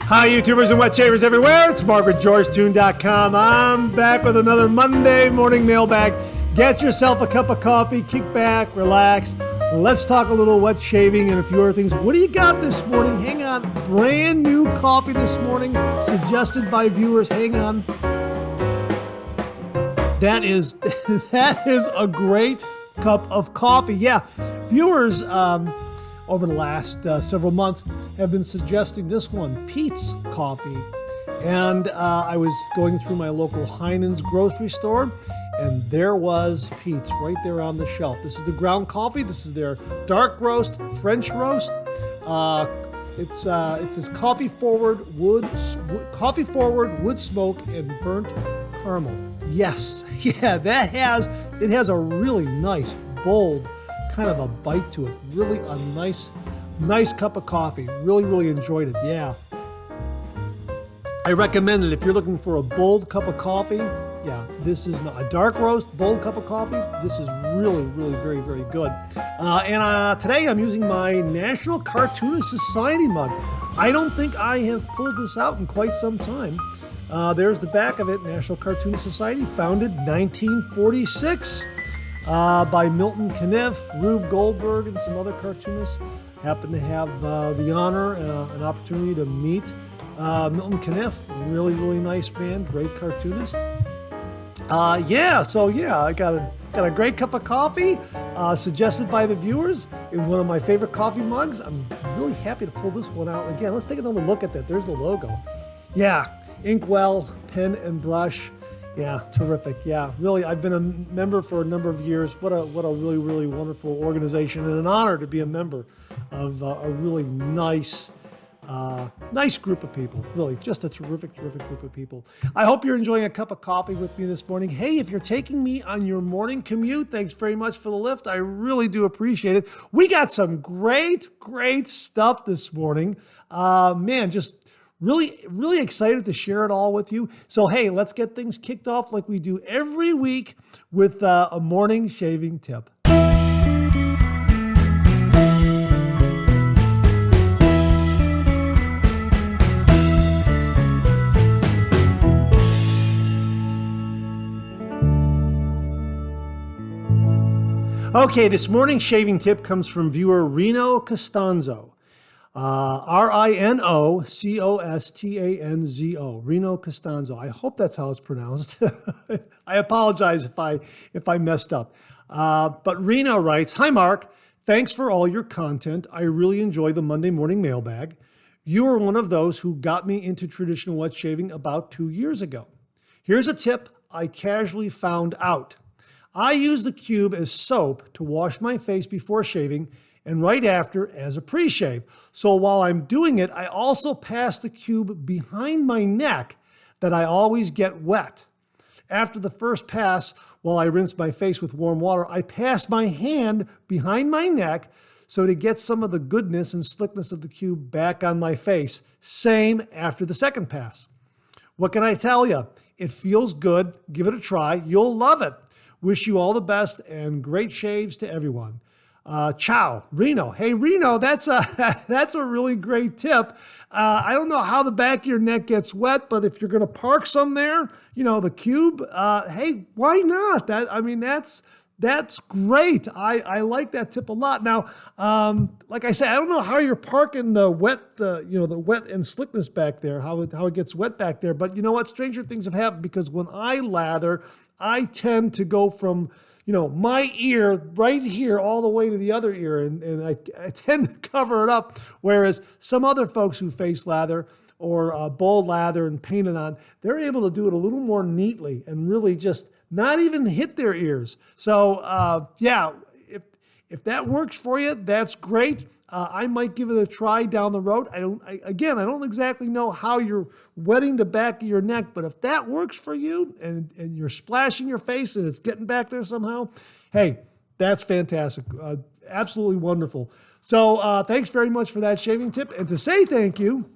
Hi, YouTubers and wet shavers everywhere. It's Mark with GeorgeToon.com. I'm back with another Monday morning mailbag. Get yourself a cup of coffee, kick back, relax. Let's talk a little wet shaving and a few other things. What do you got this morning? Hang on. Brand new coffee this morning, suggested by viewers. Hang on. That is a great cup of coffee. Yeah, viewers over the last several months have been suggesting this one, Pete's Coffee. And I was going through my local Heinen's grocery store, and there was Pete's right there on the shelf. This is the ground coffee. This is their dark roast, French roast. It says coffee forward, wood smoke, and burnt caramel. Yes, yeah, it has a really nice, bold kind of a bite to it. Really a nice cup of coffee. Really enjoyed it. Yeah. I recommend it if you're looking for a bold cup of coffee. Yeah, this is a dark roast, bold cup of coffee. This is really very good. And today I'm using my National Cartoonist Society mug. I don't think I have pulled this out in quite some time. There's the back of it. National Cartoonist Society, founded 1946 by Milton Caniff, Rube Goldberg, and some other cartoonists. Happened to have the honor and an opportunity to meet Milton Caniff. Really nice man, great cartoonist. I got a great cup of coffee suggested by the viewers in one of my favorite coffee mugs. I'm really happy to pull this one out again. Let's take another look at that. There's the logo. Yeah, Inkwell, pen and brush. Yeah, terrific. Yeah, really, I've been a member for a number of years. What a really wonderful organization, and an honor to be a member of a really nice group of people. Really, just a terrific group of people. I hope you're enjoying a cup of coffee with me this morning. Hey, if you're taking me on your morning commute, thanks very much for the lift. I really do appreciate it. We got some great stuff this morning. Just really excited to share it all with you. So, hey, let's get things kicked off like we do every week with a morning shaving tip. Okay, this morning's shaving tip comes from viewer Reno Costanzo. Rinocostanzo. Reno Costanzo. I hope that's how it's pronounced. I apologize if I messed up. But Reno writes, "Hi Mark, thanks for all your content. I really enjoy the Monday morning mailbag. You are one of those who got me into traditional wet shaving about 2 years ago. Here's a tip I casually found out. I use the cube as soap to wash my face before shaving and right after as a pre-shave. So while I'm doing it, I also pass the cube behind my neck that I always get wet. After the first pass, while I rinse my face with warm water, I pass my hand behind my neck so to get some of the goodness and slickness of the cube back on my face. Same after the second pass. What can I tell you? It feels good. Give it a try. You'll love it. Wish you all the best and great shaves to everyone. Ciao, Reno." Hey, Reno, that's a really great tip. I don't know how the back of your neck gets wet, but if you're going to park some there, the cube, hey, why not? That's great. I like that tip a lot. Now, like I said, I don't know how you're parking the wet, the wet and slickness back there, how it gets wet back there. But you know what? Stranger things have happened, because when I lather, I tend to go from, my ear right here all the way to the other ear, and I tend to cover it up, whereas some other folks who face lather or bold lather and paint it on, they're able to do it a little more neatly and really just not even hit their ears. So, if that works for you, that's great. I might give it a try down the road. I don't exactly know how you're wetting the back of your neck, but if that works for you and you're splashing your face and it's getting back there somehow, hey, that's fantastic. Absolutely wonderful. So thanks very much for that shaving tip. And to say thank you,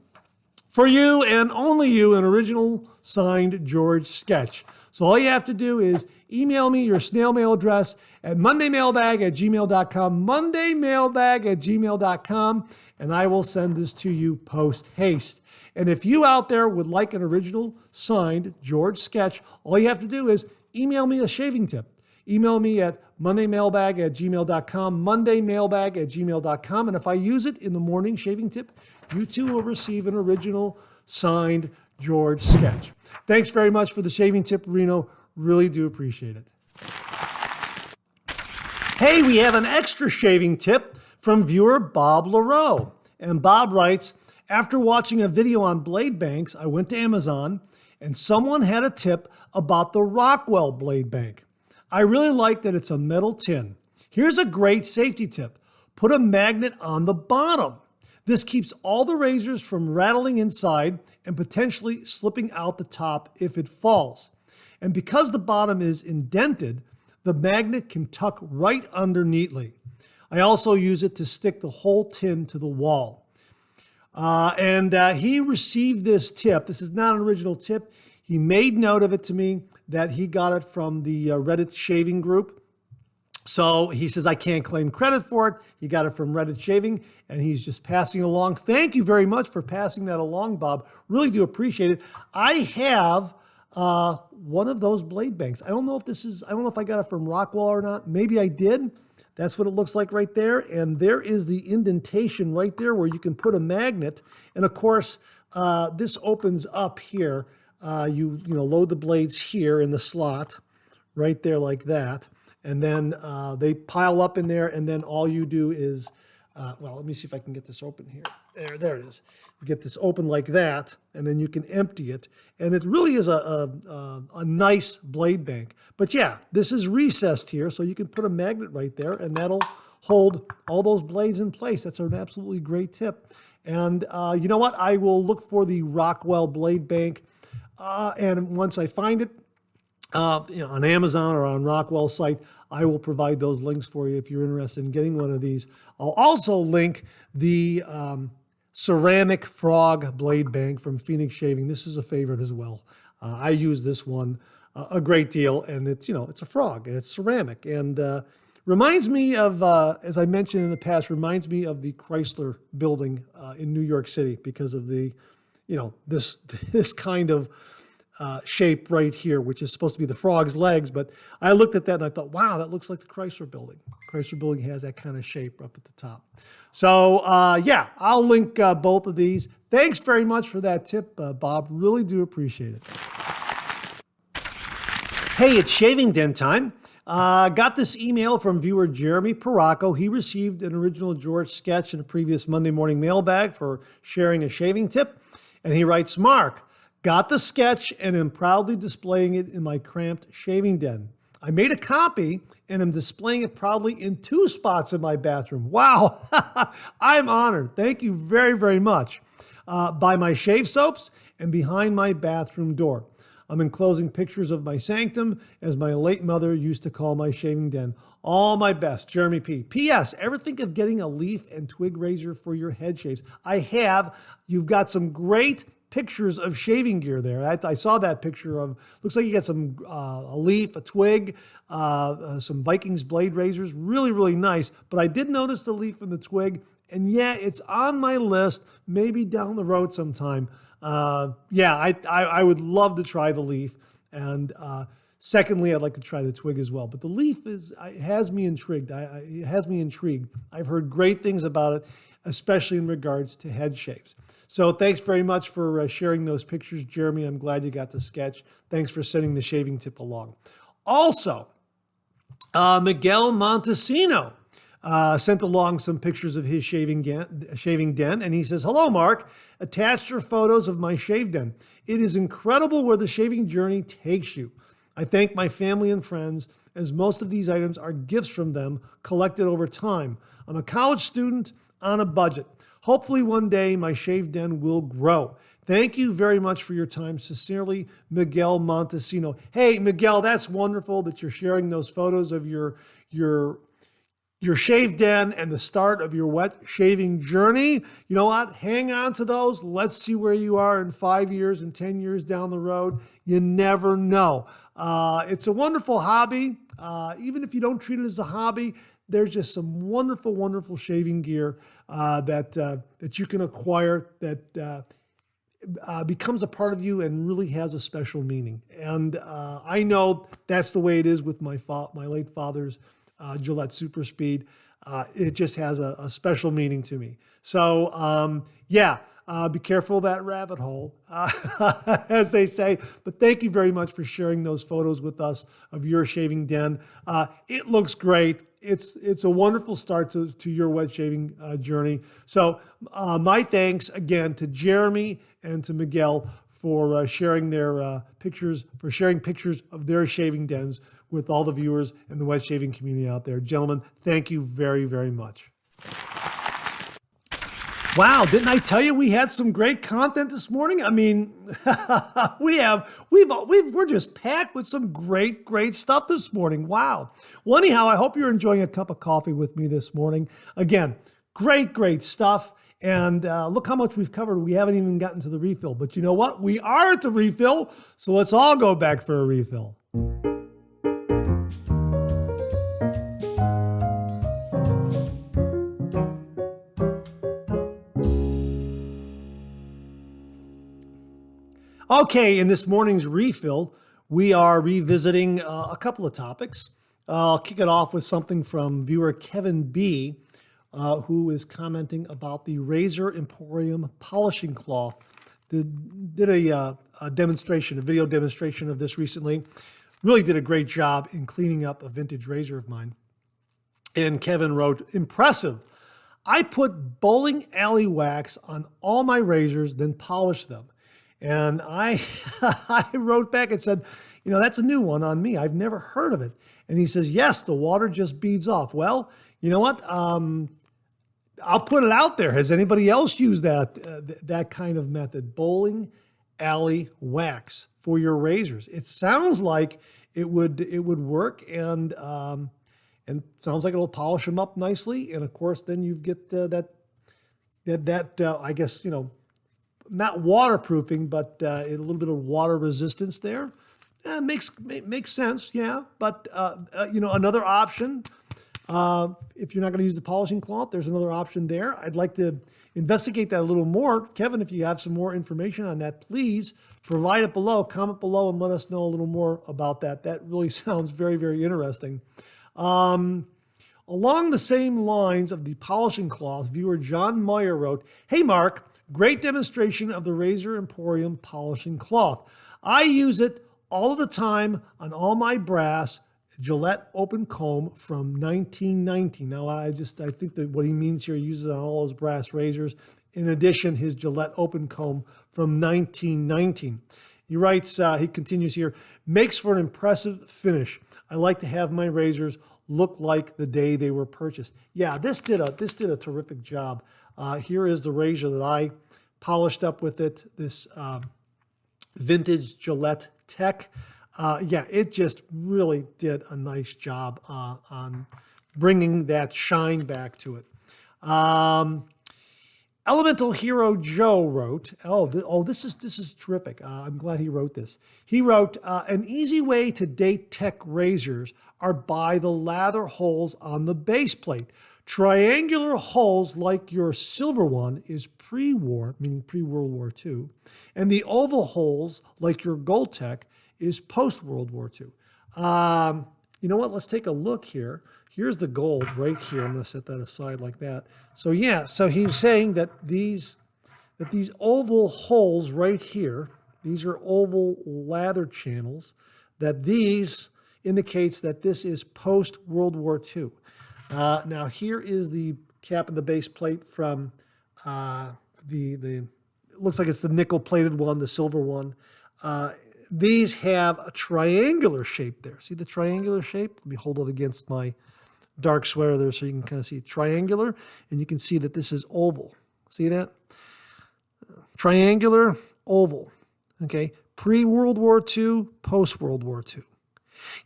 for you and only you, an original signed George sketch. So all you have to do is email me your snail mail address at mondaymailbag@gmail.com, mondaymailbag@gmail.com, and I will send this to you post haste. And if you out there would like an original signed George sketch, all you have to do is email me a shaving tip. Email me at mondaymailbag@gmail.com, mondaymailbag@gmail.com. And if I use it in the morning shaving tip, you too will receive an original signed George sketch. Thanks very much for the shaving tip, Reno. Really do appreciate it. Hey, we have an extra shaving tip from viewer Bob LaRoe. And Bob writes, after watching a video on blade banks, I went to Amazon and someone had a tip about the Rockwell blade bank. I really like that it's a metal tin. Here's a great safety tip. Put a magnet on the bottom. This keeps all the razors from rattling inside and potentially slipping out the top if it falls. And because the bottom is indented, the magnet can tuck right under neatly. I also use it to stick the whole tin to the wall. He received this tip. This is not an original tip. He made note of it to me that he got it from the Reddit shaving group. So he says, I can't claim credit for it. He got it from Reddit Shaving, and he's just passing it along. Thank you very much for passing that along, Bob. Really do appreciate it. I have one of those blade banks. I don't know if I got it from Rockwell or not. Maybe I did. That's what it looks like right there. And there is the indentation right there where you can put a magnet. And of course, this opens up here. You load the blades here in the slot right there like that. And then they pile up in there, and then all you do is, let me see if I can get this open here. There it is. You get this open like that, and then you can empty it. And it really is a nice blade bank. But yeah, this is recessed here, so you can put a magnet right there, and that'll hold all those blades in place. That's an absolutely great tip. And you know what? I will look for the Rockwell blade bank, and once I find it, on Amazon or on Rockwell's site, I will provide those links for you if you're interested in getting one of these. I'll also link the ceramic frog blade bank from Phoenix Shaving. This is a favorite as well. I use this one a great deal, and it's a frog and it's ceramic, and reminds me of, as I mentioned in the past, reminds me of the Chrysler building in New York City because of the, this kind of shape right here, which is supposed to be the frog's legs. But I looked at that and I thought, wow, that looks like the Chrysler building. Chrysler building has that kind of shape up at the top. So I'll link both of these. Thanks very much for that tip, Bob. Really do appreciate it. Hey, it's shaving den time. Got this email from viewer Jeremy Parroco. He received an original George sketch in a previous Monday morning mailbag for sharing a shaving tip. And he writes, Mark, got the sketch and am proudly displaying it in my cramped shaving den. I made a copy and am displaying it proudly in 2 spots in my bathroom. Wow, I'm honored. Thank you very, very much. By my shave soaps and behind my bathroom door. I'm enclosing pictures of my sanctum, as my late mother used to call my shaving den. All my best, Jeremy P. P.S. Ever think of getting a leaf and twig razor for your head shaves? I have. You've got some great pictures of shaving gear there. I saw that picture of, looks like you got some, a leaf, a twig, some Vikings blade razors. Really, really nice. But I did notice the leaf and the twig. And yeah, it's on my list, maybe down the road sometime. I would love to try the leaf. And secondly, I'd like to try the twig as well. But the leaf has me intrigued. It has me intrigued. I've heard great things about it, especially in regards to head shaves. So thanks very much for sharing those pictures, Jeremy. I'm glad you got the sketch. Thanks for sending the shaving tip along. Also, Miguel Montesino sent along some pictures of his shaving den, and he says, hello, Mark. Attached are photos of my shave den. It is incredible where the shaving journey takes you. I thank my family and friends, as most of these items are gifts from them collected over time. I'm a college student on a budget. Hopefully one day my shave den will grow. Thank you very much for your time. Sincerely, Miguel Montesino. Hey, Miguel, that's wonderful that you're sharing those photos of your your shave den and the start of your wet shaving journey, you know what? Hang on to those. Let's see where you are in 5 years and 10 years down the road. You never know. It's a wonderful hobby. Even if you don't treat it as a hobby, there's just some wonderful, wonderful shaving gear that you can acquire that becomes a part of you and really has a special meaning. And I know that's the way it is with my late father's Gillette Super Speed. It just has a special meaning to me. So be careful of that rabbit hole, as they say. But thank you very much for sharing those photos with us of your shaving den. It looks great. It's a wonderful start to your wet shaving journey. So my thanks again to Jeremy and to Miguel for sharing their pictures of their shaving dens with all the viewers and the wet shaving community out there. Gentlemen, thank you very, very much. Wow, didn't I tell you we had some great content this morning? I mean, we're just packed with some great stuff this morning. Wow. Well, anyhow, I hope you're enjoying a cup of coffee with me this morning. Again, great stuff. And look how much we've covered. We haven't even gotten to the refill. But you know what? We are at the refill. So let's all go back for a refill. Okay, in this morning's refill, we are revisiting a couple of topics. I'll kick it off with something from viewer Kevin B., who is commenting about the Razor Emporium polishing cloth. Did a video demonstration of this recently. Really did a great job in cleaning up a vintage razor of mine. And Kevin wrote, "Impressive. I put bowling alley wax on all my razors, then polished them." And I wrote back and said, that's a new one on me. I've never heard of it. And he says, yes, the water just beads off. Well, you know what? I'll put it out there. Has anybody else used that kind of method? Bowling alley wax for your razors. It sounds like it would work, and sounds like it'll polish them up nicely. And of course, then you get that I guess, not waterproofing, but a little bit of water resistance there. Makes sense, yeah. But another option, if you're not going to use the polishing cloth, there's another option there. I'd like to investigate that a little more. Kevin, if you have some more information on that, please provide it below, comment below, and let us know a little more about that. That really sounds very, very interesting. Along the same lines of the polishing cloth, viewer John Meyer wrote, "Hey, Mark, great demonstration of the Razor Emporium polishing cloth. I use it all of the time on all my brass Gillette open comb from 1990. Now, I think that what he means here, he uses it on all his brass razors. In addition, his Gillette open comb from 1919. He writes, he continues here, "Makes for an impressive finish. I like to have my razors look like the day they were purchased." Yeah, this did a terrific job. Here is the razor that I polished up with it, this vintage Gillette Tech. It just really did a nice job on bringing that shine back to it. Elemental Hero Joe wrote, this is terrific. I'm glad he wrote this. He wrote, "An easy way to date Tech razors are by the lather holes on the base plate. Triangular holes like your silver one is pre-war, meaning pre-World War II, and the oval holes like your Gold Tech is post-World War II. You know what? Let's take a look here. Here's the gold right here. I'm going to set that aside like that. So he's saying that these oval holes right here, these are oval lather channels, that these indicates that this is post-World War II. Now here is the cap and the base plate from it looks like it's the nickel-plated one, the silver one. These have a triangular shape there. See the triangular shape? Let me hold it against my dark sweater there so you can kind of see triangular, and you can see that this is oval. See that? Triangular, oval. Okay, pre-World War II, post-World War II.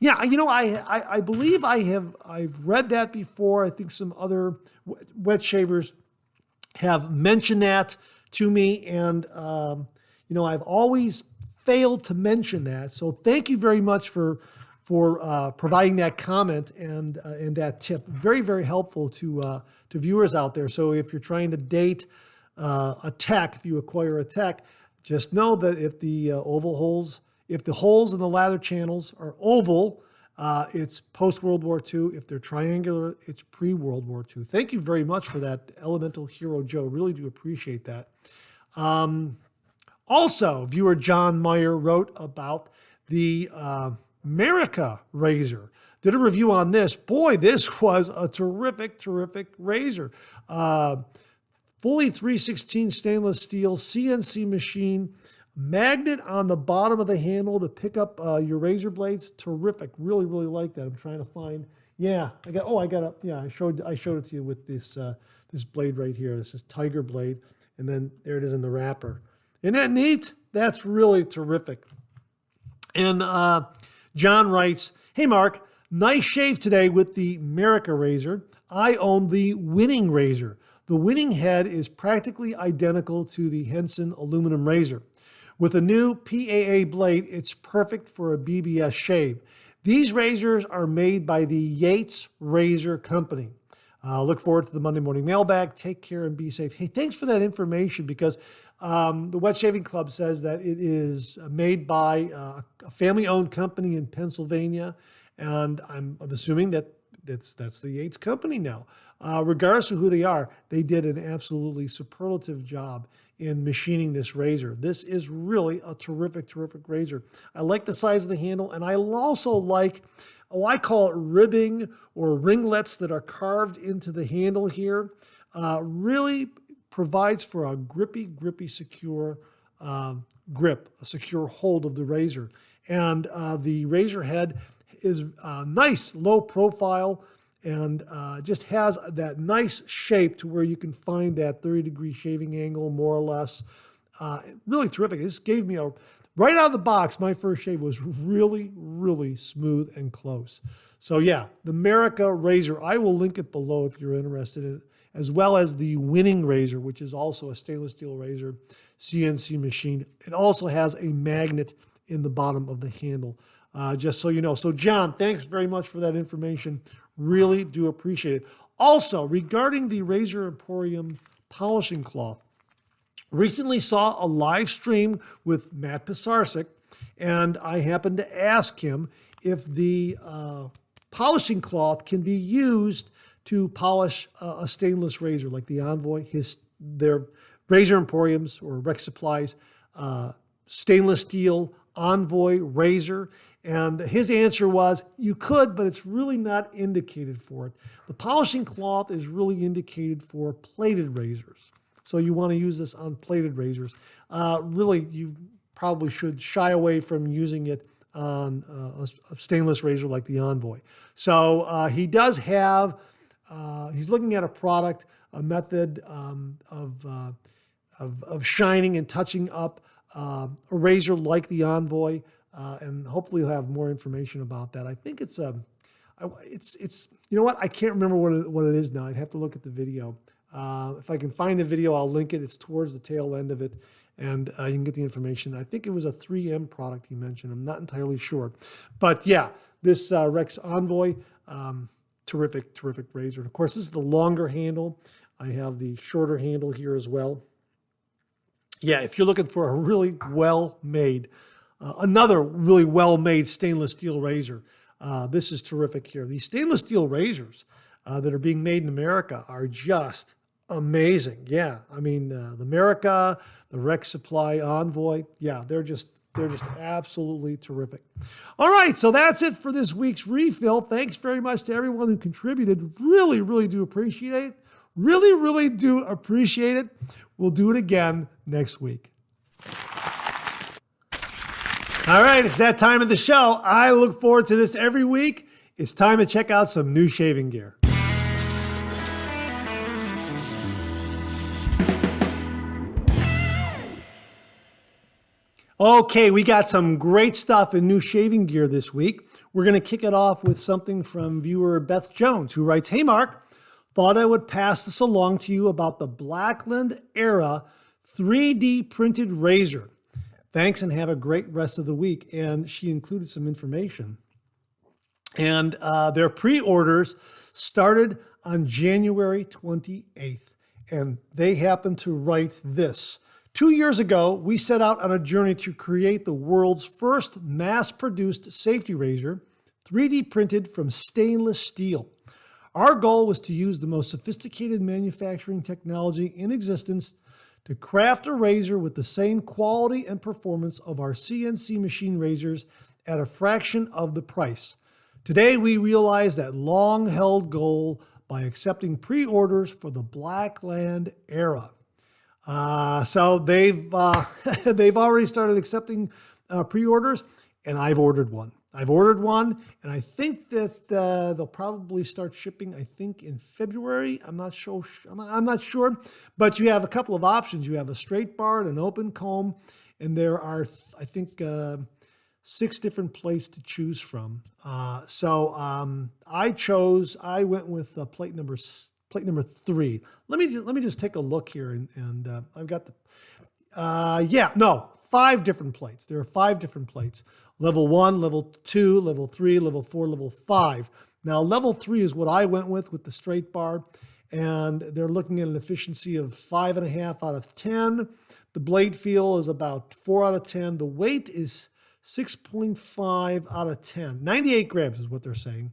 Yeah, I believe I've read that before. I think some other wet shavers have mentioned that to me, and I've always failed to mention that. So thank you very much for providing that comment and that tip. Very, very helpful to viewers out there. So if you're trying to date a tech, if you acquire a tech, just know that if the holes in the lather channels are oval, it's post-World War II. If they're triangular, it's pre-World War II. Thank you very much for that, Elemental Hero Joe. Really do appreciate that. Also, viewer John Meyer wrote about the Merica razor. Did a review on this. Boy, this was a terrific, terrific razor. Fully 316 stainless steel CNC machine. Magnet on the bottom of the handle to pick up your razor blades. Terrific. Really, really like that. I'm trying to find. Yeah, I showed it to you with this this blade right here. This is Tiger blade, and then there it is in the wrapper. Isn't that neat? That's really terrific. And John writes, "Hey Mark, nice shave today with the Merica razor. I own the Winning razor. The Winning head is practically identical to the Henson aluminum razor. With a new PAA blade, it's perfect for a BBS shave. These razors are made by the Yates Razor Company. Look forward to the Monday morning mailbag. Take care and be safe." Hey, thanks for that information, because the Wet Shaving Club says that it is made by a family-owned company in Pennsylvania, and I'm assuming that that's the Yates Company now. Regardless of who they are, they did an absolutely superlative job in machining this razor. This is really a terrific, terrific razor. I like the size of the handle, and I also like, I call it ribbing or ringlets that are carved into the handle here. Really provides for a grippy, secure grip, a secure hold of the razor. And the razor head is nice, low profile, and just has that nice shape to where you can find that 30-degree shaving angle, more or less. Really terrific. This gave me right out of the box, my first shave was really, really smooth and close. So yeah, the Merica razor, I will link it below if you're interested in it, as well as the Winning razor, which is also a stainless steel razor, CNC machine. It also has a magnet in the bottom of the handle, just so you know. So John, thanks very much for that information. Really do appreciate it. Also, regarding the Razor Emporium polishing cloth, recently saw a live stream with Matt Pisarcik, and I happened to ask him if the polishing cloth can be used to polish a stainless razor like the Envoy, their Razor Emporiums or Rex Supplies stainless steel Envoy razor. And his answer was, you could, but it's really not indicated for it. The polishing cloth is really indicated for plated razors. So you want to use this on plated razors. Really, you probably should shy away from using it on a stainless razor like the Envoy. So he does have, he's looking at a product, a method of shining and touching up a razor like the Envoy. And hopefully he'll have more information about that. I think it's you know what? I can't remember what it is now. I'd have to look at the video. If I can find the video, I'll link it. It's towards the tail end of it, and you can get the information. I think it was a 3M product he mentioned. I'm not entirely sure. But yeah, this Rex Envoy, terrific, terrific razor. And of course, this is the longer handle. I have the shorter handle here as well. Yeah, if you're looking for a really well-made, another really well-made stainless steel razor, this is terrific here. These stainless steel razors that are being made in America are just amazing. Yeah, I mean, the Merica, the Rex Supply Envoy, yeah, they're just absolutely terrific. All right, so that's it for this week's refill. Thanks very much to everyone who contributed. Really, really do appreciate it. Really, really do appreciate it. We'll do it again next week. All right, it's that time of the show. I look forward to this every week. It's time to check out some new shaving gear. Okay, we got some great stuff in new shaving gear this week. We're going to kick it off with something from viewer Beth Jones, who writes, "Hey Mark, thought I would pass this along to you about the Blackland Era 3D printed razor. Thanks and have a great rest of the week." And she included some information. And their pre-orders started on January 28th. And they happened to write this. 2 years ago, we set out on a journey to create the world's first mass-produced safety razor, 3D printed from stainless steel. Our goal was to use the most sophisticated manufacturing technology in existence to craft a razor with the same quality and performance of our CNC machine razors at a fraction of the price. Today, we realize that long-held goal by accepting pre-orders for the Blackland Era. So they've already started accepting pre-orders, and I've ordered one. And I think that they'll probably start shipping, I think, in February. I'm not sure. But you have a couple of options. You have a straight bar and an open comb, and there are, I think, 6 different plates to choose from. I went with plate number 3. Let me just take a look here, and I've got 5 different plates. There are 5 different plates. Level 1, level 2, level 3, level 4, level 5. Now, level 3 is what I went with the straight bar, and they're looking at an efficiency of 5.5 out of 10. The blade feel is about 4 out of 10. The weight is 6.5 out of 10. 98 grams is what they're saying.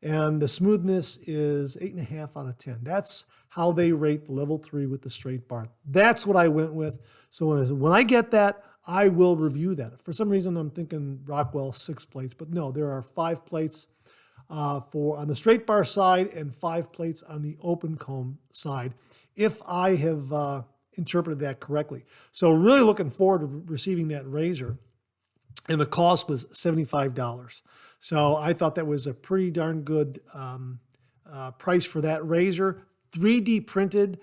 And the smoothness is 8.5 out of 10. That's how they rate level 3 with the straight bar. That's what I went with. So when I get that, I will review that. For some reason, I'm thinking Rockwell 6 plates, but no, there are 5 plates on the straight bar side and 5 plates on the open comb side, if I have interpreted that correctly. So really looking forward to receiving that razor. And the cost was $75. So I thought that was a pretty darn good price for that razor. 3D printed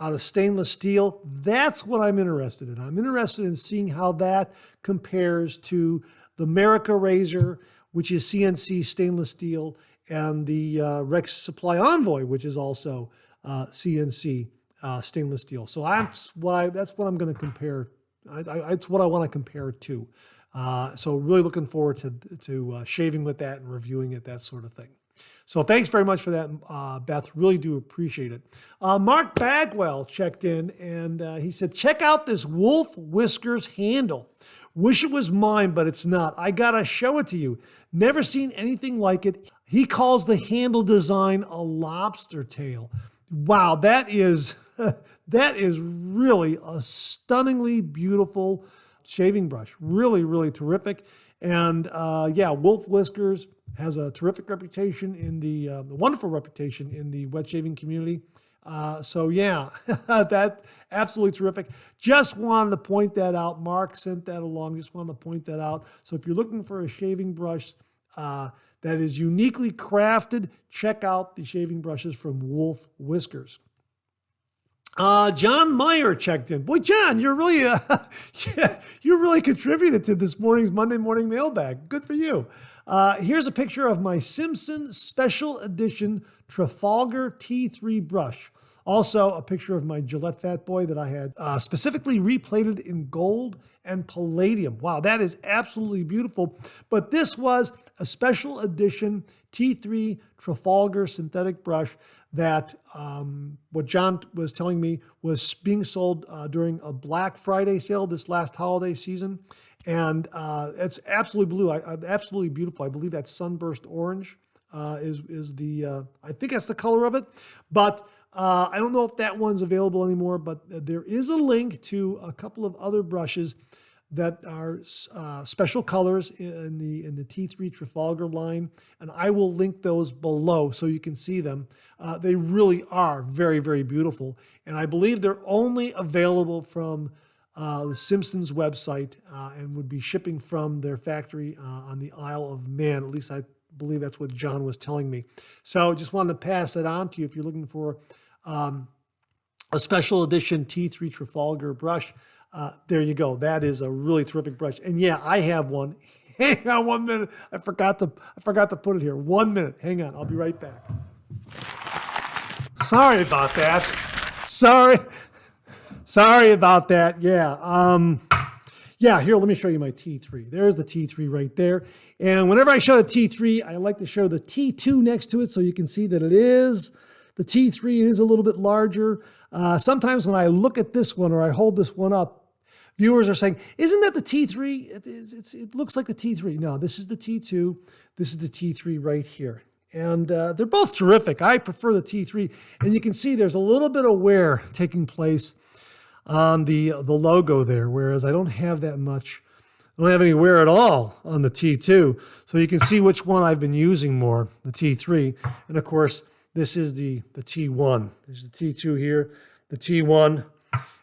out of stainless steel. That's what I'm interested in. I'm interested in seeing how that compares to the Merica razor, which is CNC stainless steel, and the Rex Supply Envoy, which is also CNC stainless steel. So that's what I'm going to compare. It's what I want to compare it to. So really looking forward to shaving with that and reviewing it, that sort of thing. So thanks very much for that, Beth. Really do appreciate it. Mark Bagwell checked in, and he said, "Check out this Wolf Whiskers handle. Wish it was mine, but it's not. I got to show it to you. Never seen anything like it." He calls the handle design a lobster tail. Wow, that is really a stunningly beautiful shaving brush. Really, really terrific. And Wolf Whiskers has a terrific reputation in the wonderful reputation in the wet shaving community. That's absolutely terrific. Just wanted to point that out. Mark sent that along. Just wanted to point that out. So if you're looking for a shaving brush that is uniquely crafted, check out the shaving brushes from Wolf Whiskers. John Meyer checked in. Boy, John, you're really you really contributed to this morning's Monday morning mailbag. Good for you. Here's a picture of my Simpson Special Edition Trafalgar T3 brush. Also, a picture of my Gillette Fat Boy that I had specifically replated in gold and palladium. Wow, that is absolutely beautiful. But this was a special edition T3 Trafalgar synthetic brush that what John was telling me was being sold during a Black Friday sale this last holiday season. And it's absolutely blue, absolutely beautiful. I believe that sunburst orange is the, I think that's the color of it. But I don't know if that one's available anymore, but there is a link to a couple of other brushes that are special colors in the T3 Trafalgar line, and I will link those below so you can see them. They really are very, very beautiful, and I believe they're only available from the Simpsons website and would be shipping from their factory on the Isle of Man. At least I believe that's what John was telling me. So just wanted to pass it on to you if you're looking for a special edition T3 Trafalgar brush. There you go. That is a really terrific brush. And yeah, I have one. Hang on 1 minute. I forgot to put it here. 1 minute. Hang on. I'll be right back. Sorry about that. Sorry about that. Yeah. Yeah, here, let me show you my T3. There's the T3 right there. And whenever I show the T3, I like to show the T2 next to it so you can see that it is, the T3 is a little bit larger. Sometimes when I look at this one or I hold this one up, viewers are saying, isn't that the T3? It looks like the T3. No, this is the T2. This is the T3 right here. And they're both terrific. I prefer the T3. And you can see there's a little bit of wear taking place on the logo there, whereas I don't have that much. I don't have any wear at all on the T2. So you can see which one I've been using more, the T3. And of course, this is the T1. There's the T2 here, the T1.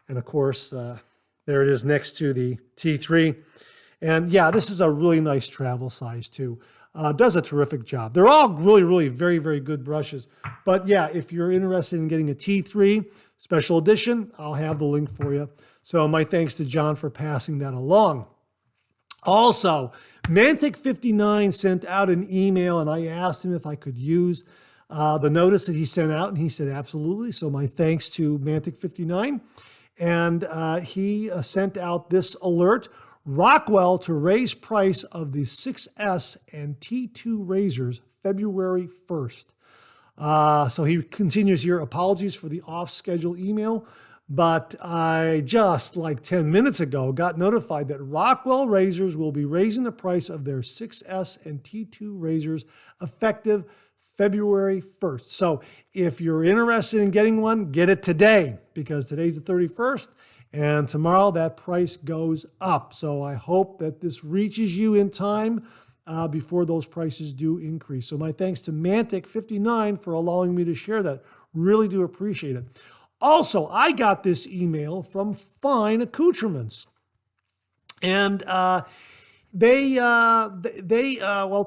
And of course, there it is next to the T3. And yeah, this is a really nice travel size too. Does a terrific job. They're all really, really very, very good brushes. But yeah, if you're interested in getting a T3 special edition, I'll have the link for you. So my thanks to John for passing that along. Also, Mantic59 sent out an email and I asked him if I could use the notice that he sent out, and he said absolutely. So my thanks to Mantic59. And he sent out this alert: Rockwell to raise price of the 6S and T2 razors February 1st. So he continues here, apologies for the off-schedule email, but I just like 10 minutes ago got notified that Rockwell razors will be raising the price of their 6S and T2 razors effective February 1st. So if you're interested in getting one, get it today, because today's the 31st. And tomorrow that price goes up. So I hope that this reaches you in time before those prices do increase. So my thanks to Mantic59 for allowing me to share that. Really do appreciate it. Also, I got this email from Fine Accoutrements. And well,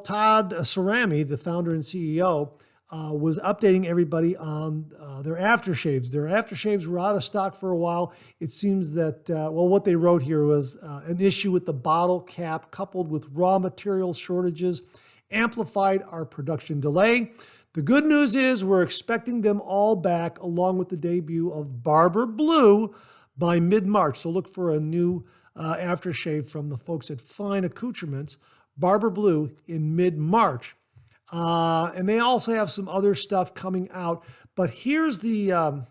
Todd Cerami, the founder and CEO, was updating everybody on their aftershaves. Their aftershaves were out of stock for a while. It seems that, well, what they wrote here was an issue with the bottle cap coupled with raw material shortages amplified our production delay. The good news is we're expecting them all back along with the debut of Barber Blue by mid-March. So look for a new aftershave from the folks at Fine Accoutrements, Barber Blue, in mid-March. And they also have some other stuff coming out. But here's the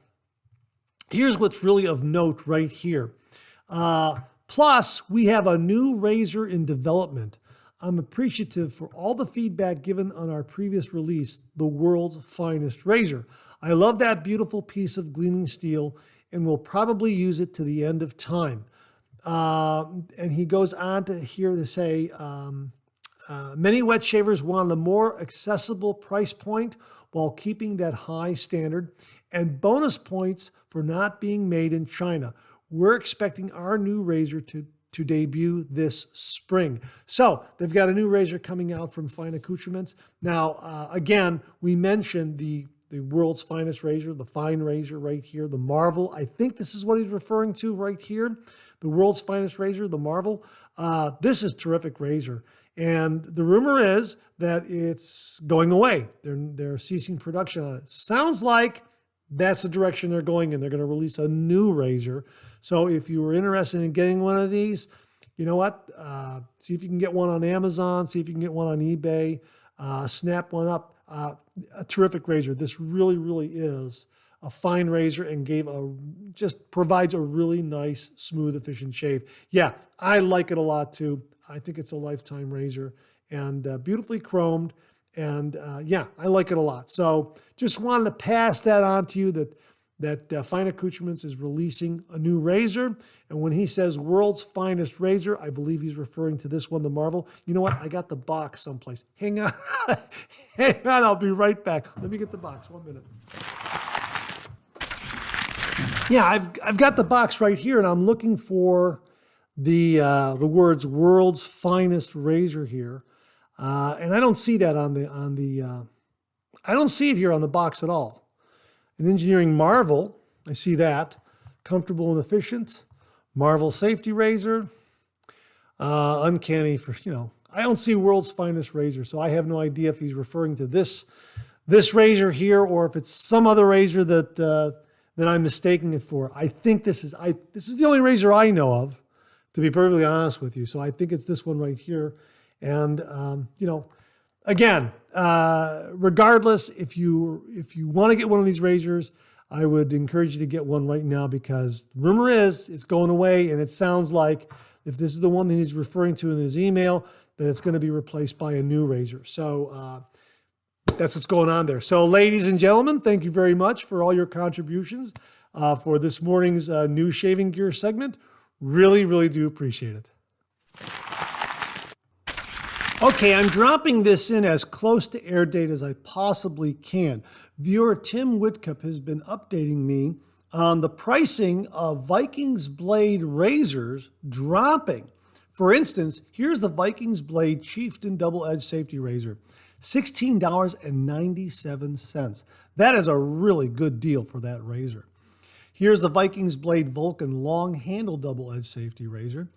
here's what's really of note right here. Plus, we have a new razor in development. I'm appreciative for all the feedback given on our previous release, the world's finest razor. I love that beautiful piece of gleaming steel and will probably use it to the end of time. And he goes on to here to say, many wet shavers want a more accessible price point while keeping that high standard, and bonus points for not being made in China. We're expecting our new razor to debut this spring. So they've got a new razor coming out from Fine Accoutrements. Now, again, we mentioned the world's finest razor, the Fine razor right here, the Marvel. I think this is what he's referring to right here. The world's finest razor, the Marvel. This is a terrific razor. And the rumor is that it's going away. They're ceasing production on it. Sounds like that's the direction they're going in. They're going to release a new razor. So if you were interested in getting one of these, you know what? See if you can get one on Amazon. See if you can get one on eBay. Snap one up. A terrific razor. This really, really is a fine razor and just provides a really nice, smooth, efficient shave. Yeah, I like it a lot too. I think it's a lifetime razor and beautifully chromed. And yeah, I like it a lot. So just wanted to pass that on to you that Fine Accoutrements is releasing a new razor. And when he says world's finest razor, I believe he's referring to this one, the Marvel. You know what? I got the box someplace. Hang on. Hang on. I'll be right back. Let me get the box. 1 minute. Yeah, I've got the box right here, and I'm looking for the words "world's finest razor" here, and I don't see that I don't see it here on the box at all. An engineering marvel, I see that. Comfortable and efficient. Marvel Safety Razor. Uncanny for, I don't see World's Finest Razor, so I have no idea if he's referring to this razor here or if it's some other razor that I'm mistaking it for. I think this is the only razor I know of, to be perfectly honest with you. So I think it's this one right here. And, again, regardless, if you want to get one of these razors, I would encourage you to get one right now, because the rumor is it's going away, and it sounds like if this is the one that he's referring to in his email, then it's going to be replaced by a new razor. So that's what's going on there. So ladies and gentlemen, thank you very much for all your contributions for this morning's new shaving gear segment. Really, really do appreciate it. Okay, I'm dropping this in as close to air date as I possibly can. Viewer Tim Whitcup has been updating me on the pricing of Vikings Blade razors dropping. For instance, here's the Vikings Blade Chieftain Double Edge Safety Razor, $16.97. That is a really good deal for that razor. Here's the Vikings Blade Vulcan Long Handle Double Edge Safety Razor.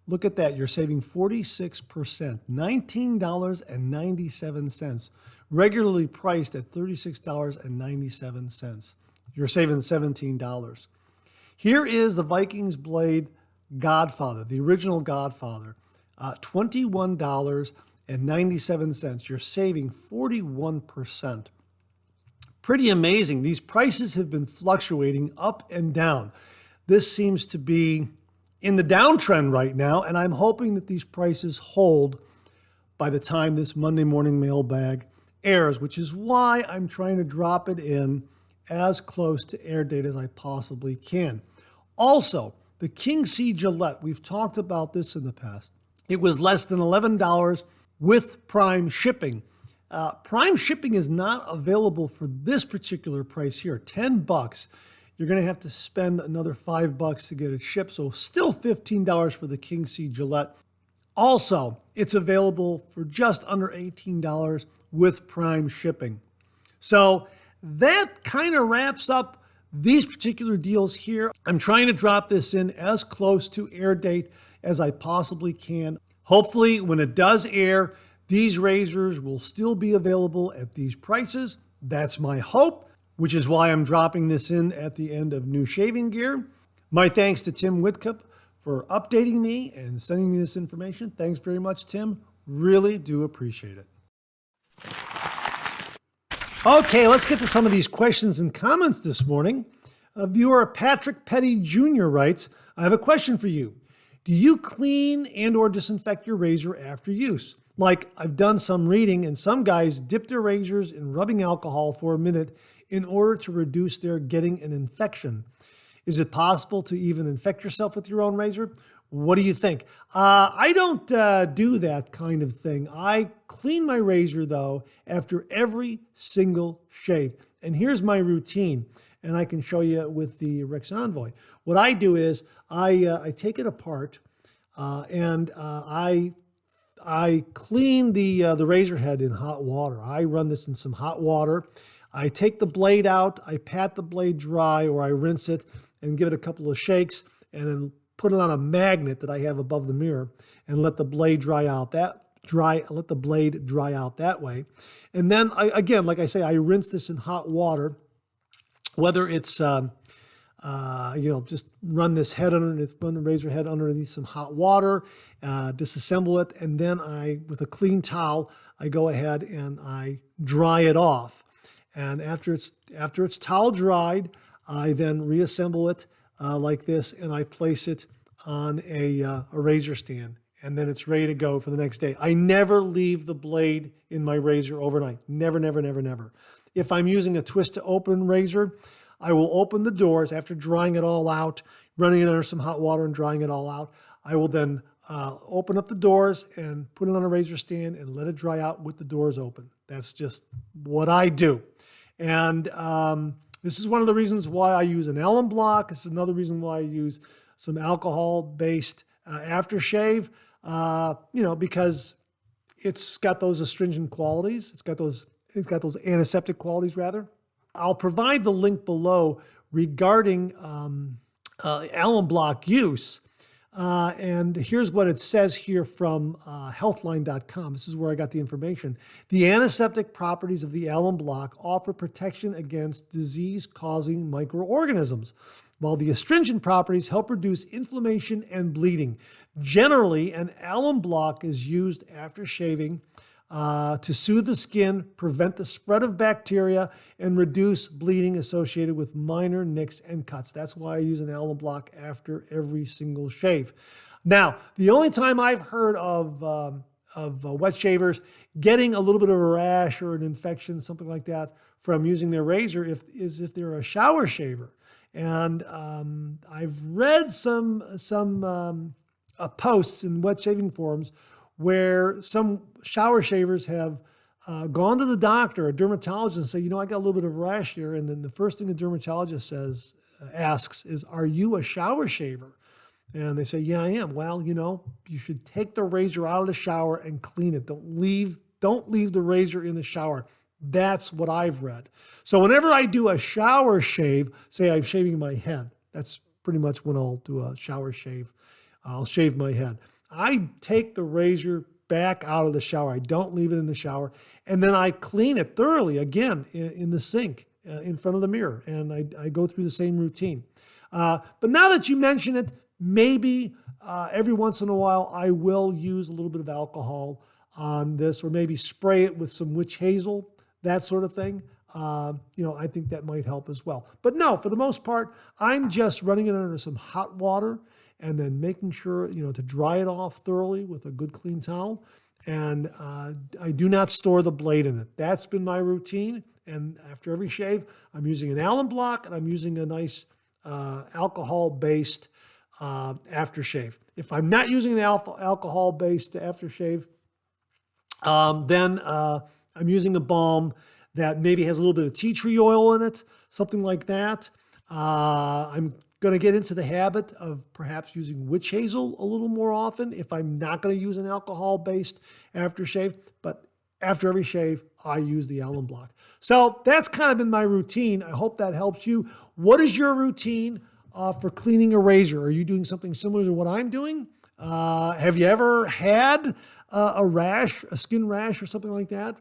Look at that, you're saving 46%, $19.97, regularly priced at $36.97. You're saving $17. Here is the Vikings Blade Godfather, the original Godfather, $21.97. You're saving 41%. Pretty amazing. These prices have been fluctuating up and down. This seems to be in the downtrend right now, and I'm hoping that these prices hold by the time this Monday morning mailbag airs, which is why I'm trying to drop it in as close to air date as I possibly can. Also, the King C Gillette, we've talked about this in the past. It was less than $11 with Prime shipping. Prime shipping is not available for this particular price here, $10. You're going to have to spend another $5 to get it shipped, so still $15 for the King C Gillette. Also, it's available for just under $18 with Prime shipping. So that kind of wraps up these particular deals here. I'm trying to drop this in as close to air date as I possibly can. Hopefully, when it does air, these razors will still be available at these prices. That's my hope, which is why I'm dropping this in at the end of New Shaving Gear. My thanks to Tim Whitcup for updating me and sending me this information. Thanks very much, Tim. Really do appreciate it. Okay, let's get to some of these questions and comments this morning. Viewer Patrick Petty Jr. writes, I have a question for you. Do you clean and or disinfect your razor after use? Like, I've done some reading and some guys dip their razors in rubbing alcohol for a minute in order to reduce their getting an infection. Is it possible to even infect yourself with your own razor? What do you think? I don't do that kind of thing. I clean my razor, though, after every single shave. And here's my routine, and I can show you with the Rex Envoy. What I do is I take it apart and I clean the razor head in hot water. I run this in some hot water. I take the blade out, I pat the blade dry, or I rinse it and give it a couple of shakes, and then put it on a magnet that I have above the mirror and let the blade dry out that way. And then again, like I say, I rinse this in hot water, whether it's just run the razor head underneath some hot water, disassemble it, and then with a clean towel, I go ahead and I dry it off. And after it's towel dried, I then reassemble it like this, and I place it on a razor stand, and then it's ready to go for the next day. I never leave the blade in my razor overnight. Never, never, never, never. If I'm using a twist-to-open razor, I will open the doors after drying it all out, running it under some hot water and drying it all out. I will then open up the doors and put it on a razor stand and let it dry out with the doors open. That's just what I do. And this is one of the reasons why I use an alum block. This is another reason why I use some alcohol-based aftershave, because it's got those astringent qualities. It's got those antiseptic qualities, rather. I'll provide the link below regarding alum block use. And here's what it says here from healthline.com. This is where I got the information. The antiseptic properties of the alum block offer protection against disease-causing microorganisms, while the astringent properties help reduce inflammation and bleeding. Generally, an alum block is used after shaving to soothe the skin, prevent the spread of bacteria, and reduce bleeding associated with minor nicks and cuts. That's why I use an alum block after every single shave. Now, the only time I've heard of wet shavers getting a little bit of a rash or an infection, something like that, from using their razor is if they're a shower shaver. And I've read some posts in wet shaving forums where some shower shavers have gone to the doctor, a dermatologist, and say, I got a little bit of rash here. And then the first thing the dermatologist asks is, are you a shower shaver? And they say, yeah, I am. Well, you should take the razor out of the shower and clean it. Don't leave the razor in the shower. That's what I've read. So whenever I do a shower shave, say I'm shaving my head, that's pretty much when I'll do a shower shave. I'll shave my head. I take the razor back out of the shower. I don't leave it in the shower. And then I clean it thoroughly, again, in the sink in front of the mirror. And I go through the same routine. But now that you mention it, maybe every once in a while I will use a little bit of alcohol on this, or maybe spray it with some witch hazel, that sort of thing. I think that might help as well. But no, for the most part, I'm just running it under some hot water and then making sure, to dry it off thoroughly with a good clean towel. And I do not store the blade in it. That's been my routine. And after every shave, I'm using an alum block and I'm using a nice alcohol-based aftershave. If I'm not using an alcohol-based aftershave, then I'm using a balm that maybe has a little bit of tea tree oil in it, something like that. I'm going to get into the habit of perhaps using witch hazel a little more often if I'm not going to use an alcohol-based aftershave. But after every shave, I use the alum block. So that's kind of been my routine. I hope that helps you. What is your routine for cleaning a razor? Are you doing something similar to what I'm doing? Have you ever had a rash, a skin rash or something like that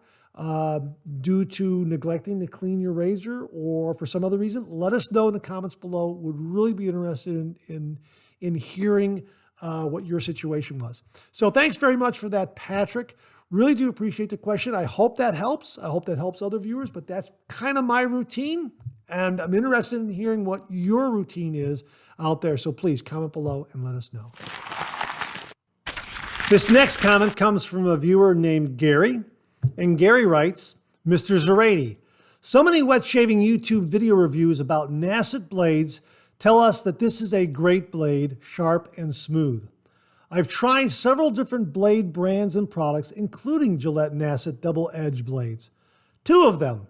due to neglecting to clean your razor or for some other reason? Let us know in the comments below. Would really be interested in hearing what your situation was. So thanks very much for that, Patrick. Really do appreciate the question. I hope that helps. I hope that helps other viewers, but that's kind of my routine. And I'm interested in hearing what your routine is out there. So please comment below and let us know. This next comment comes from a viewer named Gary. And Gary writes, Mr. Zarate, so many wet shaving YouTube video reviews about Nacet blades tell us that this is a great blade, sharp and smooth. I've tried several different blade brands and products, including Gillette Nacet double-edge blades. Two of them.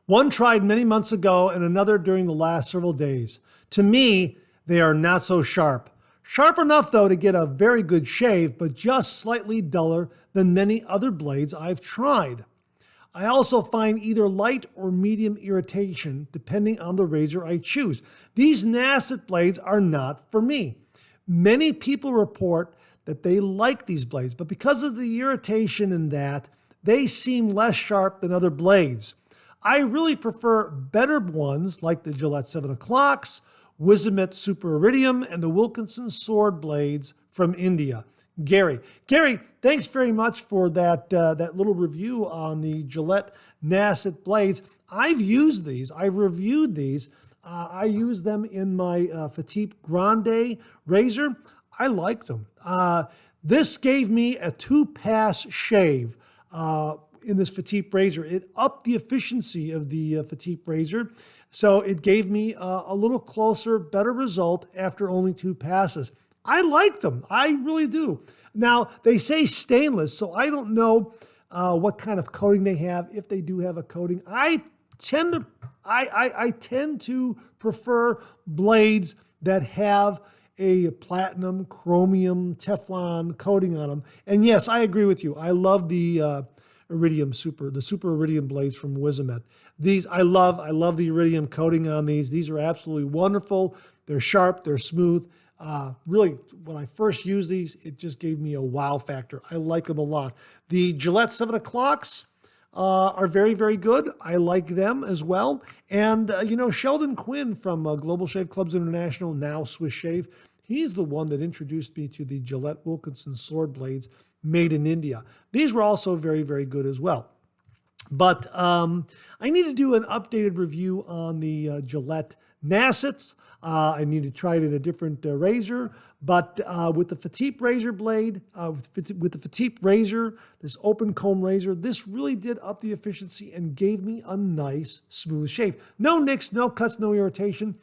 One tried many months ago and another during the last several days. To me, they are not so sharp. Sharp enough, though, to get a very good shave, but just slightly duller than many other blades I've tried. I also find either light or medium irritation, depending on the razor I choose. These Nacet blades are not for me. Many people report that they like these blades, but because of the irritation in that, they seem less sharp than other blades. I really prefer better ones like the Gillette 7 o'clocks, Wizamet Super Iridium, and the Wilkinson Sword blades from India. Gary, thanks very much for that little review on the Gillette Nacet blades. I've used these. I've reviewed these. I use them in my Fatip Grande razor. I liked them. This gave me a 2-pass shave in this Fatip razor. It upped the efficiency of the Fatip razor. So it gave me a little closer, better result after only 2 passes. I like them. I really do. Now, they say stainless, so I don't know what kind of coating they have, if they do have a coating. I tend to prefer blades that have a platinum, chromium, Teflon coating on them. And yes, I agree with you. I love the Iridium the Super Iridium blades from Wizamet. These I love the Iridium coating on these. These are absolutely wonderful. They're sharp, they're smooth. Really, when I first used these, it just gave me a wow factor. I like them a lot. The Gillette 7 o'clocks are very, very good. I like them as well. And, Sheldon Quinn from Global Shave Clubs International, now Swiss Shave, he's the one that introduced me to the Gillette Wilkinson sword blades made in India. These were also very, very good as well. But I need to do an updated review on the Gillette Nacets. I need to try it in a different razor, but with the Fatip razor blade, with the Fatip razor, this open comb razor, this really did up the efficiency and gave me a nice smooth shave. No nicks, no cuts, no irritation.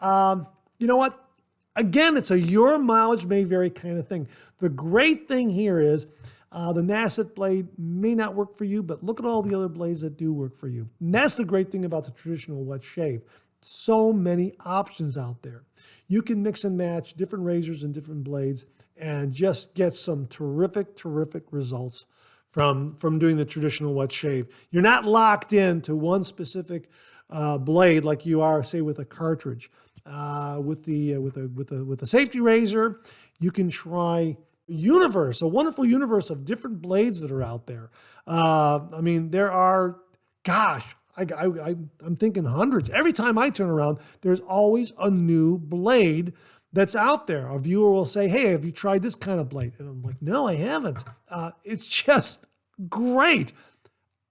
You know what? Again, it's a your mileage may vary kind of thing. The great thing here is the Nacet blade may not work for you, but look at all the other blades that do work for you. And that's the great thing about the traditional wet shave. So many options out there. You can mix and match different razors and different blades and just get some terrific, terrific results from doing the traditional wet shave. You're not locked into one specific blade like you are, say, with a cartridge. With the safety razor, you can try a wonderful universe of different blades that are out there. I mean, there are, gosh, I'm thinking hundreds. Every time I turn around, there's always a new blade that's out there. A viewer will say, hey, have you tried this kind of blade? And I'm like, no, I haven't. It's just great.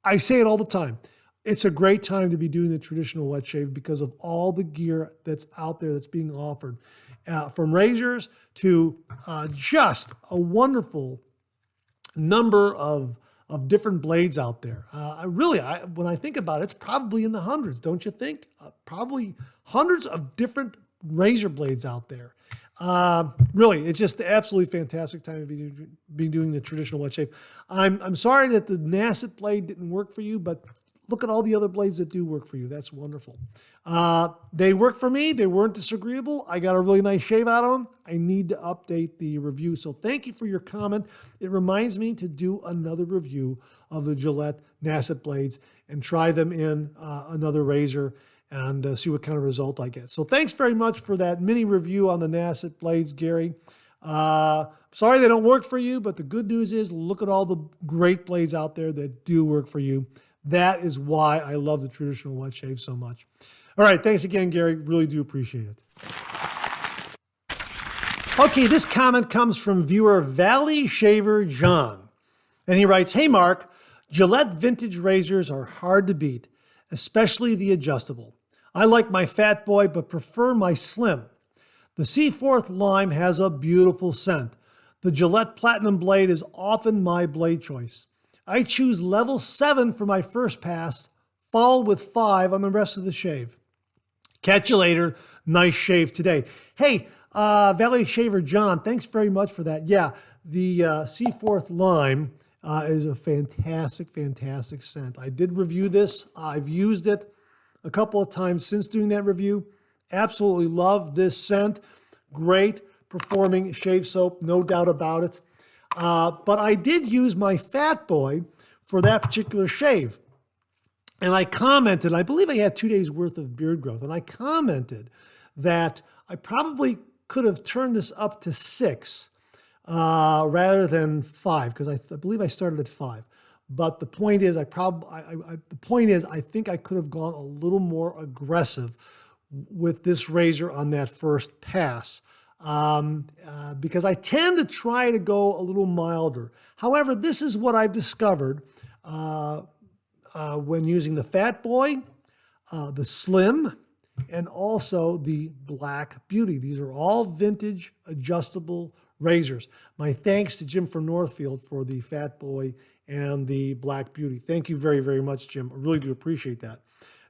I say it all the time. It's a great time to be doing the traditional wet shave because of all the gear that's out there that's being offered. From razors to just a wonderful number of different blades out there. When I think about it, it's probably in the hundreds, don't you think? Probably hundreds of different razor blades out there. Really, it's just absolutely fantastic time to be doing the traditional wet shave. I'm sorry that the Nacet blade didn't work for you, but look at all the other blades that do work for you. That's wonderful. They work for me. They weren't disagreeable. I got a really nice shave out of them. I need to update the review. So thank you for your comment. It reminds me to do another review of the Gillette Nacet blades and try them in another razor and see what kind of result I get. So thanks very much for that mini review on the Nacet blades, Gary. Sorry they don't work for you, but the good news is look at all the great blades out there that do work for you. That is why I love the traditional wet shave so much. All right, thanks again, Gary. Really do appreciate it. Okay, this comment comes from viewer Valley Shaver John. And he writes, hey, Mark, Gillette vintage razors are hard to beat, especially the adjustable. I like my Fat Boy, but prefer my Slim. The Seaforth Lime has a beautiful scent. The Gillette Platinum blade is often my blade choice. I choose level 7 for my first pass, followed with 5 on the rest of the shave. Catch you later. Nice shave today. Hey, Valley Shaver John, thanks very much for that. Yeah, the Seaforth Lime is a fantastic, fantastic scent. I did review this. I've used it a couple of times since doing that review. Absolutely love this scent. Great performing shave soap, no doubt about it. But I did use my Fat Boy for that particular shave. And I commented, I believe I had 2 days worth of beard growth, and I commented that I probably could have turned this up to 6 rather than 5, because I believe I started at 5. But the point is, I think I could have gone a little more aggressive with this razor on that first pass. Because I tend to try to go a little milder. However, this is what I've discovered when using the Fat Boy, the Slim, and also the Black Beauty. These are all vintage adjustable razors. My thanks to Jim from Northfield for the Fat Boy and the Black Beauty. Thank you very, very much, Jim. I really do appreciate that.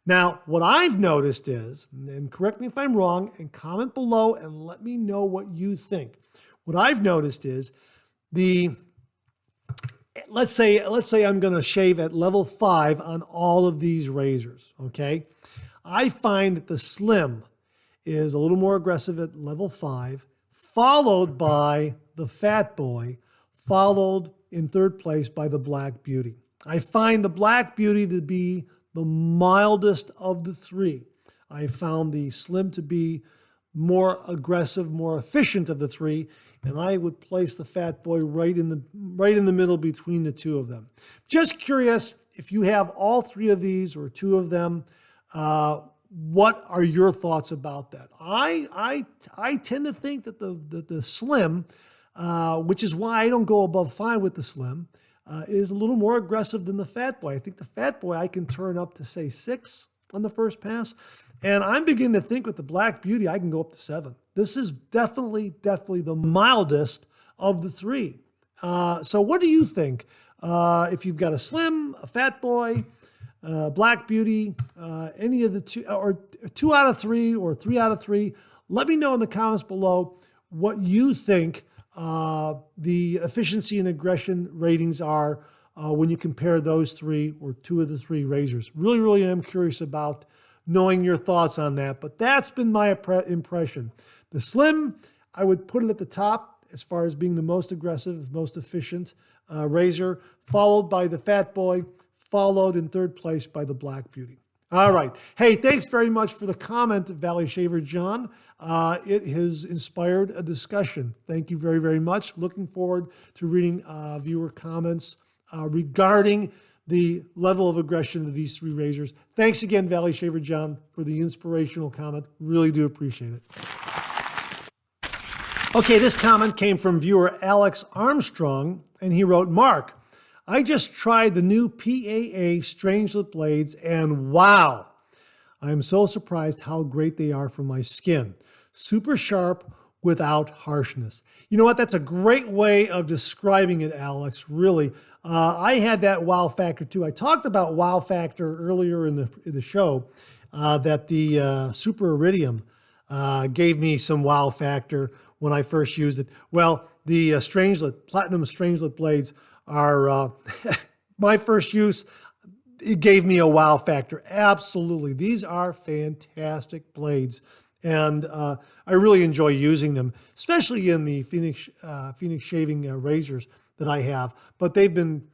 Now, what I've noticed is, and correct me if I'm wrong, and comment below and let me know what you think. What I've noticed is let's say I'm going to shave at level 5 on all of these razors, okay? I find that the Slim is a little more aggressive at level 5, followed by the Fat Boy, followed in third place by the Black Beauty. I find the Black Beauty to be the mildest of the three. I found the Slim to be more aggressive, more efficient of the three, and I would place the Fat Boy right in the middle between the two of them. Just curious if you have all three of these or two of them. What are your thoughts about that? I tend to think that the Slim, which is why I don't go above 5 with the Slim, is a little more aggressive than the Fat Boy. I think the Fat Boy I can turn up to, say, 6 on the first pass. And I'm beginning to think with the Black Beauty, I can go up to 7. This is definitely the mildest of the three. So what do you think? If you've got a Slim, a Fat Boy, Black Beauty, any of the two, or 2 out of 3 or 3 out of 3, let me know in the comments below what you think the efficiency and aggression ratings are when you compare those 3 or 2 of the 3 razors. Really am curious about knowing your thoughts on that, but that's been my impression. The Slim, I would put it at the top as far as being the most aggressive, most efficient razor, followed by the Fat Boy, followed in third place by the Black Beauty. All right. Hey, thanks very much for the comment, Valley Shaver John. It has inspired a discussion. Thank you very much. Looking forward to reading viewer comments regarding the level of aggression of these 3 razors. Thanks again, Valley Shaver John, for the inspirational comment. Really do appreciate it. Okay, this comment came from viewer Alex Armstrong, and he wrote, Mark, I just tried the new PAA Strangelet blades, and wow, I'm so surprised how great they are for my skin. Super sharp without harshness. You know what? That's a great way of describing it, Alex, really. I had that wow factor too. I talked about wow factor earlier in the show, that the Super Iridium gave me some wow factor when I first used it. Well, the Platinum Strangelet blades are my first use. It gave me a wow factor. Absolutely. These are fantastic blades. And I really enjoy using them, especially in the Phoenix shaving razors that I have. But they've been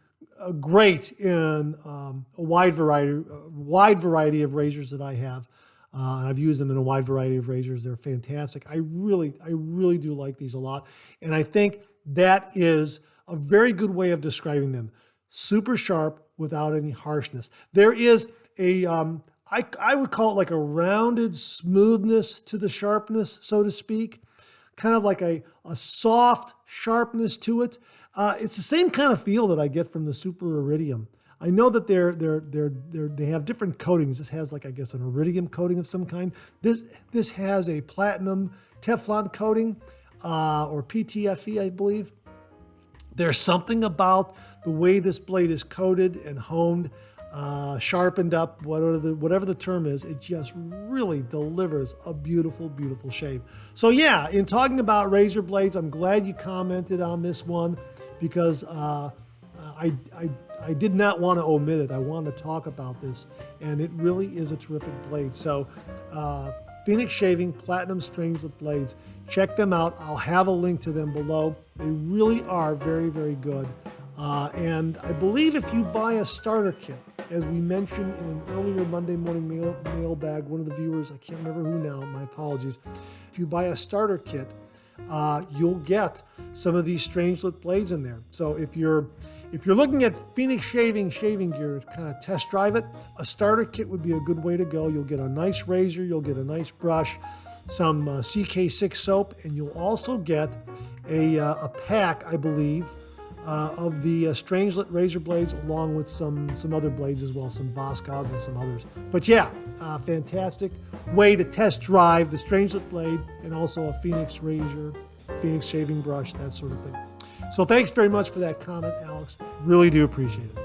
great in a wide variety of razors that I have. I've used them in a wide variety of razors. They're fantastic. I really do like these a lot. And I think that is a very good way of describing them. Super sharp without any harshness. There is a, I would call it like a rounded smoothness to the sharpness, so to speak. Kind of like a soft sharpness to it. It's the same kind of feel that I get from the Super Iridium. I know that they have different coatings. This has, like, I guess, an iridium coating of some kind. This has a platinum Teflon coating, or PTFE, I believe. There's something about the way this blade is coated and honed, sharpened up, whatever the term is. It just really delivers a beautiful shave. So yeah, in talking about razor blades, I'm glad you commented on this one, because I did not want to omit it. I wanted to talk about this, and it really is a terrific blade. So Phoenix Shaving Platinum Strangelet blades, check them out. I'll have a link to them below. They really are very good. And I believe if you buy a starter kit, as we mentioned in an earlier Monday morning mailbag, one of the viewers, I can't remember who now, my apologies. If you buy a starter kit, you'll get some of these Strangelet blades in there. So if you're looking at Phoenix shaving gear to kind of test drive it, a starter kit would be a good way to go. You'll get a nice razor, you'll get a nice brush, some CK6 soap, and you'll also get a pack, I believe, of the Strangelet razor blades, along with some other blades as well, some Voskhod and some others. But yeah, fantastic way to test drive the Strangelet blade, and also a Phoenix razor, Phoenix shaving brush, that sort of thing. So thanks very much for that comment, Alex. Really do appreciate it.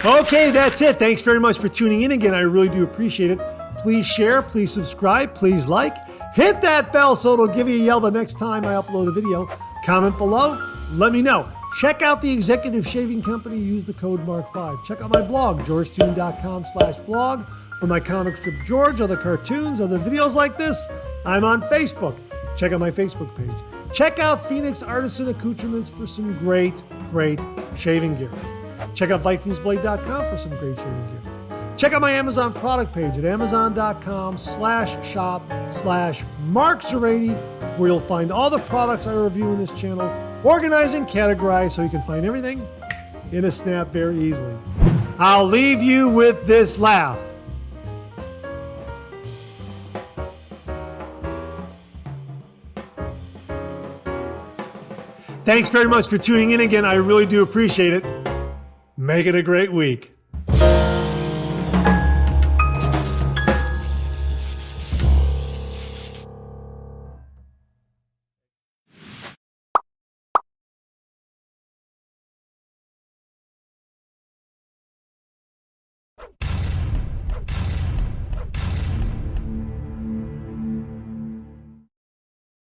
Okay, that's it. Thanks very much for tuning in again. I really do appreciate it. Please share, please subscribe, please like. Hit that bell so it'll give you a yell the next time I upload a video. Comment below, let me know. Check out the Executive Shaving Company. Use the code MARK5. Check out my blog, georgetoon.com/blog, for my comic strip George, other cartoons, other videos like this. I'm on Facebook. Check out my Facebook page. Check out Phoenix Artisan Accoutrements for some great shaving gear. Check out VikingsBlade.com for some great shaving gear. Check out my Amazon product page at amazon.com/shop/MarkZerati, where you'll find all the products I review in this channel, organized and categorized so you can find everything in a snap very easily. I'll leave you with this laugh. Thanks very much for tuning in again. I really do appreciate it. Make it a great week.